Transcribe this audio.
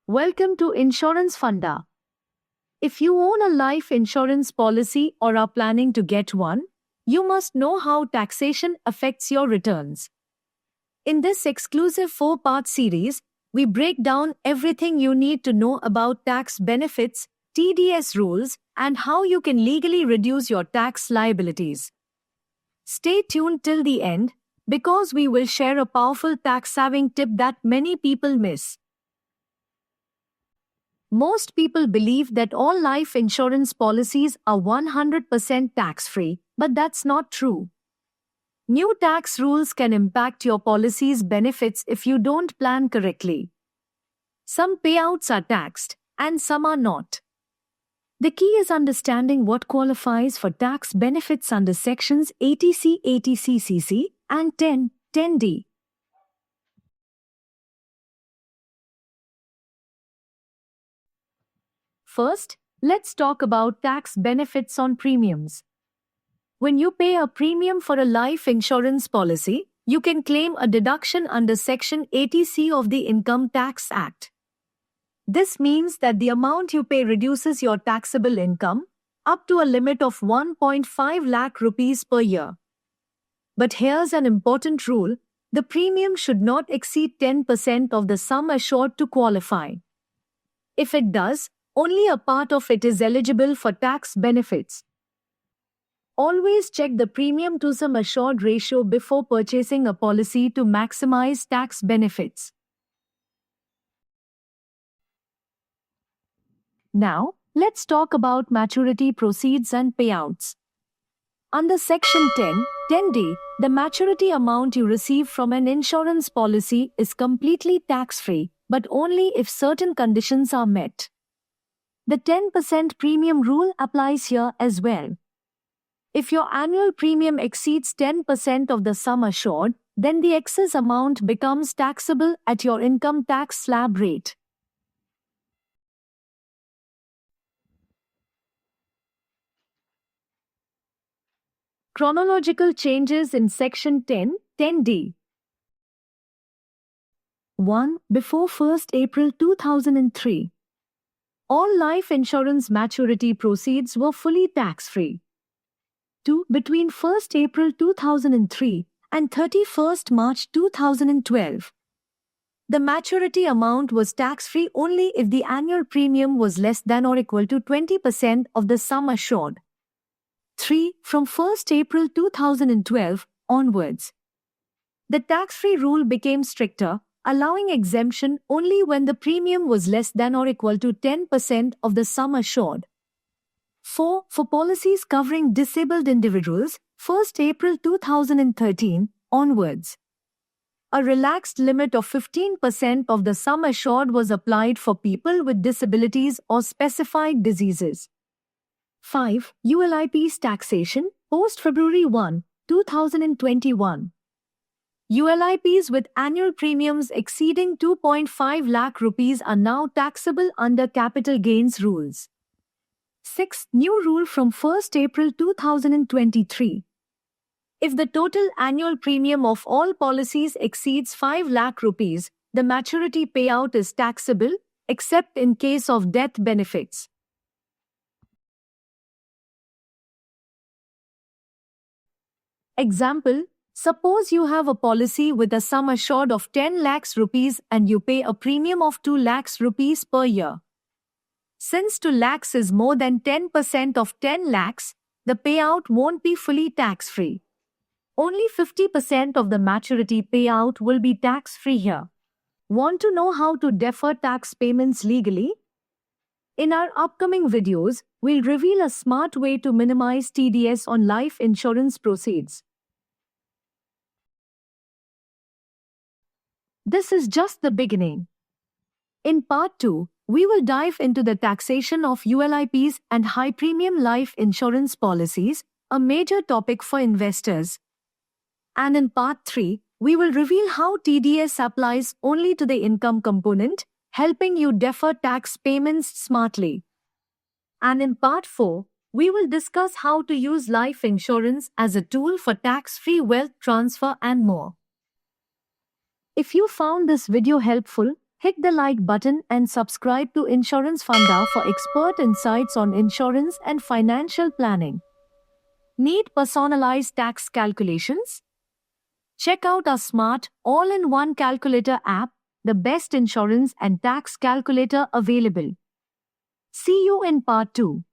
Welcome to Insurance Funda. If you own a life insurance policy or are planning to get one, you must know how taxation affects your returns. In this exclusive 4-part series, we break down everything you need to know about tax benefits, TDS rules, and how you can legally reduce your tax liabilities. Stay tuned till the end, because we will share a powerful tax-saving tip that many people miss. Most people believe that all life insurance policies are 100% tax-free, but that's not true. New tax rules can impact your policy's benefits if you don't plan correctly. Some payouts are taxed, and some are not. The key is understanding what qualifies for tax benefits under Sections 80C, 80CCC, and 10, 10D. First, let's talk about tax benefits on premiums. When you pay a premium for a life insurance policy, you can claim a deduction under Section 80C of the Income Tax Act. This means that the amount you pay reduces your taxable income up to a limit of 1.5 lakh rupees per year. But here's an important rule: the premium should not exceed 10% of the sum assured to qualify. If it does, only a part of it is eligible for tax benefits. Always check the premium to sum assured ratio before purchasing a policy to maximize tax benefits. Now, let's talk about maturity proceeds and payouts. Under Section 10, 10D, the maturity amount you receive from an insurance policy is completely tax-free, but only if certain conditions are met. The 10% premium rule applies here as well. If your annual premium exceeds 10% of the sum assured, then the excess amount becomes taxable at your income tax slab rate. Chronological changes in Section 10, 10D. 1. Before 1st April 2003. All life insurance maturity proceeds were fully tax-free. 2. Between 1st April 2003 and 31st March 2012. The maturity amount was tax-free only if the annual premium was less than or equal to 20% of the sum assured. 3. From 1st April 2012 onwards, the tax-free rule became stricter, allowing exemption only when the premium was less than or equal to 10% of the sum assured. 4. For policies covering disabled individuals, 1st April 2013 onwards, a relaxed limit of 15% of the sum assured was applied for people with disabilities or specified diseases. 5. ULIP's taxation, post-February 1, 2021. ULIPs with annual premiums exceeding 2.5 lakh rupees are now taxable under capital gains rules. 6. New rule from 1st April 2023. If the total annual premium of all policies exceeds 5 lakh rupees, the maturity payout is taxable, except in case of death benefits. Example: suppose you have a policy with a sum assured of 10 lakhs rupees and you pay a premium of 2 lakhs rupees per year. Since 2 lakhs is more than 10% of 10 lakhs, the payout won't be fully tax-free. Only 50% of the maturity payout will be tax-free here. Want to know how to defer tax payments legally? In our upcoming videos, we'll reveal a smart way to minimize TDS on life insurance proceeds. This is just the beginning. In Part 2, we will dive into the taxation of ULIPs and high-premium life insurance policies, a major topic for investors. And in Part 3, we will reveal how TDS applies only to the income component, helping you defer tax payments smartly. And in Part 4, we will discuss how to use life insurance as a tool for tax-free wealth transfer and more. If you found this video helpful, Hit the like button and subscribe to Insurance Funda for expert insights on insurance and financial planning. Need personalized tax calculations? Check out our smart, all-in-one calculator app, the best insurance and tax calculator available. See you in part 2.